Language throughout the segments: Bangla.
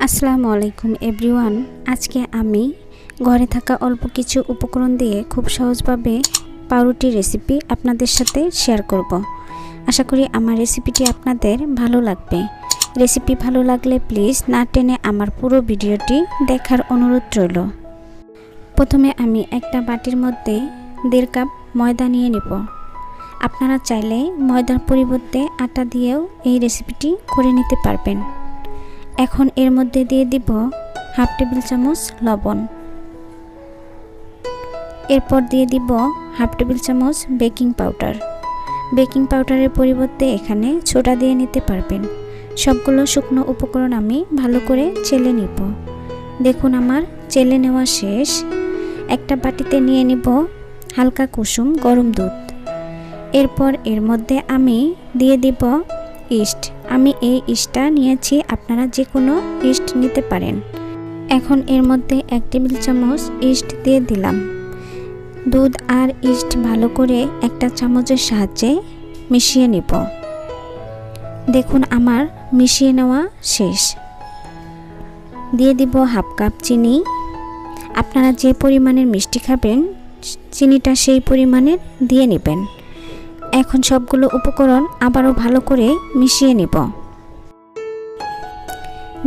আসসালামু আলাইকুম এভরিওয়ান। আজকে আমি ঘরে থাকা অল্প কিছু উপকরণ দিয়ে খুব সহজভাবে পাউরুটি রেসিপি আপনাদের সাথে শেয়ার করব। আশা করি আমার রেসিপিটি আপনাদের ভালো লাগবে। রেসিপি ভালো লাগলে প্লিজ না টেনে আমার পুরো ভিডিওটি দেখার অনুরোধ রইল। প্রথমে আমি একটা বাটির মধ্যে 1.5 কাপ ময়দা নিয়ে নেব। আপনারা চাইলে ময়দার পরিবর্তে আটা দিয়েও এই রেসিপিটি করে নিতে পারবেন। এখন এর মধ্যে দিয়ে দিব 1/2 টেবিল চামচ লবণ। এরপর দিয়ে দিব 1/2 টেবিল চামচ বেকিং পাউডার। বেকিং পাউডারের পরিবর্তে এখানে সোডা দিয়ে নিতে পারবেন। সবগুলো শুকনো উপকরণ আমি ভালো করে চেলে নিব। দেখুন আমার চেলে নেওয়া শেষ। একটা বাটিতে নিয়ে নিব হালকা কুসুম গরম দুধ। এরপর এর মধ্যে আমি দিয়ে দিব ইস্ট। আমি এই ইস্টটা নিয়েছি, আপনারা যে কোনো ইস্ট নিতে পারেন। এখন এর মধ্যে 1 টেবিল চামচ ইস্ট দিয়ে দিলাম। দুধ আর ইস্ট ভালো করে একটা চামচের সাহায্যে মিশিয়ে নিব। দেখুন আমার মিশিয়ে নেওয়া শেষ। দিয়ে দিব 1/2 কাপ চিনি। আপনারা যে পরিমাণের মিষ্টি খাবেন চিনিটা সেই পরিমাণের দিয়ে নেবেন। এখন সবগুলো উপকরণ আবারও ভালো করে মিশিয়ে নিব।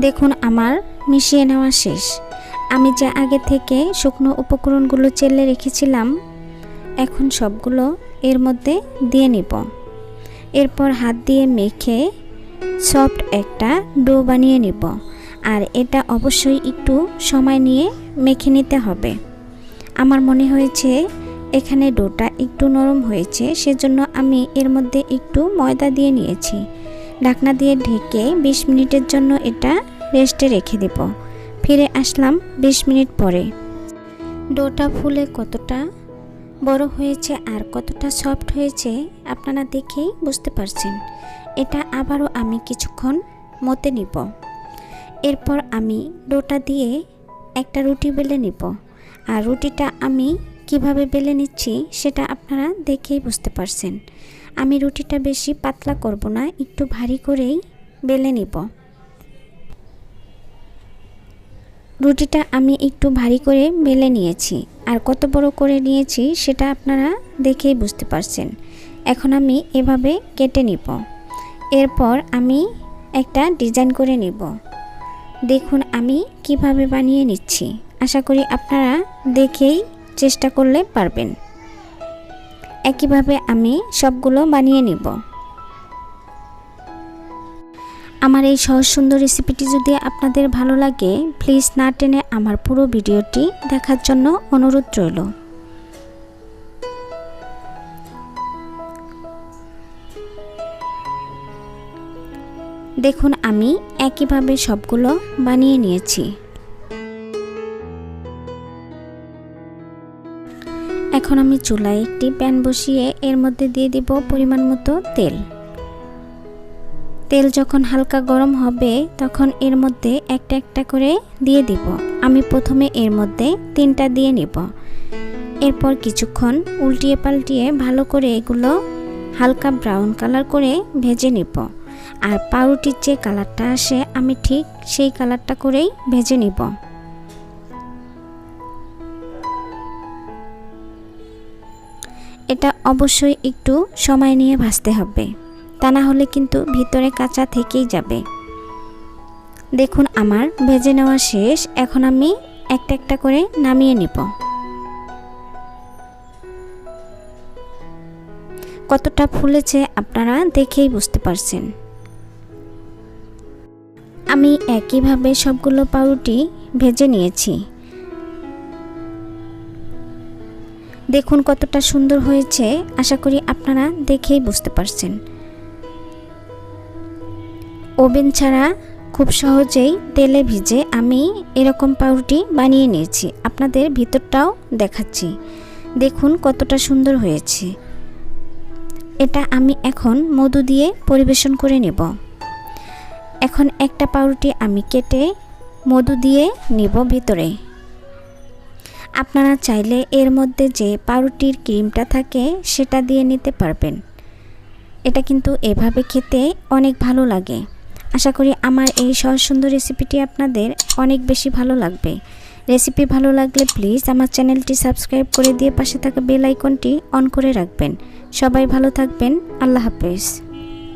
দেখুন আমার মিশিয়ে নেওয়া শেষ। আমি যে আগে থেকে শুকনো উপকরণগুলো চেলে রেখেছিলাম এখন সবগুলো এর মধ্যে দিয়ে নিব। এরপর হাত দিয়ে মেখে সফট একটা ডো বানিয়ে নিব। আর এটা অবশ্যই একটু সময় নিয়ে মেখে নিতে হবে। আমার মনে হয়েছে এখানে ডোটা একটু নরম হয়েছে, সেজন্য আমি এর মধ্যে একটু ময়দা দিয়ে নিয়েছি। ঢাকনা দিয়ে ঢেকে 20 মিনিটের জন্য এটা রেস্টে রেখে দেব। ফিরে আসলাম 20 মিনিট পরে। ডোটা ফুলে কতটা বড় হয়েছে আর কতটা সফট হয়েছে আপনারা দেখেই বুঝতে পারছেন। এটা আবারও আমি কিছুক্ষণ মতে নিব। এরপর আমি ডোটা দিয়ে একটা রুটি বেলে নিব। আর রুটিটা আমি কিভাবে বেলে নিচ্ছি সেটা আপনারা দেখেই বুঝতে পারছেন। আমি রুটিটা বেশি পাতলা করব না, একটু ভারী করেই বেলে নিব। রুটিটা আমি একটু ভারী করে বেলে নিয়েছি। আর কত বড় করে নিয়েছি সেটা আপনারা দেখেই বুঝতে পারছেন। এখন আমি এভাবে কেটে নিব। এরপর আমি একটা ডিজাইন করে নিব। দেখুন আমি কিভাবে বানিয়ে নিচ্ছি। আশা করি আপনারা দেখেই চেষ্টা করলে পারবেন। একইভাবে আমি সবগুলো বানিয়ে নিব। আমার এই সহজ সুন্দর রেসিপিটি যদি আপনাদের ভালো লাগে প্লিজ না টেনে আমার পুরো ভিডিওটি দেখার জন্য অনুরোধ রইল। দেখুন আমি একইভাবে সবগুলো বানিয়ে নিয়েছি। এখন আমি চুলায় একটি প্যান বসিয়ে এর মধ্যে দিয়ে দিব পরিমাণ মতো তেল। তেল যখন হালকা গরম হবে তখন এর মধ্যে একটা একটা করে দিয়ে দিব। আমি প্রথমে এর মধ্যে 3টা দিয়ে নিব। এরপর কিছুক্ষণ উল্টিয়ে পাল্টিয়ে ভালো করে এগুলো হালকা ব্রাউন কালার করে ভেজে নিব। আর পাউরুটির যে কালারটা আসে আমি ঠিক সেই কালারটা করেই ভেজে নিব। এটা অবশ্যই একটু সময় নিয়ে ভাজতে হবে, তা না হলে কিন্তু ভিতরে কাঁচা থেকেই যাবে। দেখুন আমার ভেজে নেওয়া শেষ। এখন আমি একটা একটা করে নামিয়ে নিব। কতটা ফুলেছে আপনারা দেখেই বুঝতে পারছেন। আমি একইভাবে সবগুলো পাউরুটি ভেজে নিয়েছি। দেখুন কতটা সুন্দর হয়েছে। আশা করি আপনারা দেখেই বুঝতে পারছেন। ওভেন ছাড়া খুব সহজেই তেলে ভিজে আমি এরকম পাউরুটি বানিয়ে নিয়েছি। আপনাদের ভিতরটাও দেখাচ্ছি। দেখুন কতটা সুন্দর হয়েছে। এটা আমি এখন মধু দিয়ে পরিবেশন করে নেব। এখন একটা পাউরুটি আমি কেটে মধু দিয়ে নিব ভিতরে। আপনারা চাইলে এর মধ্যে যে পাউরুটির ক্রিমটা থাকে সেটা দিয়ে নিতে পারবেন। এটা কিন্তু এভাবে খেতে অনেক ভালো লাগে। আশা করি আমার এই সহজ সুন্দর রেসিপিটি আপনাদের অনেক বেশি ভালো লাগবে। রেসিপি ভালো লাগলে প্লিজ আমার চ্যানেলটি সাবস্ক্রাইব করে দিয়ে পাশে থাকা বেল আইকনটি অন করে রাখবেন। সবাই ভালো থাকবেন। আল্লাহ হাফেজ।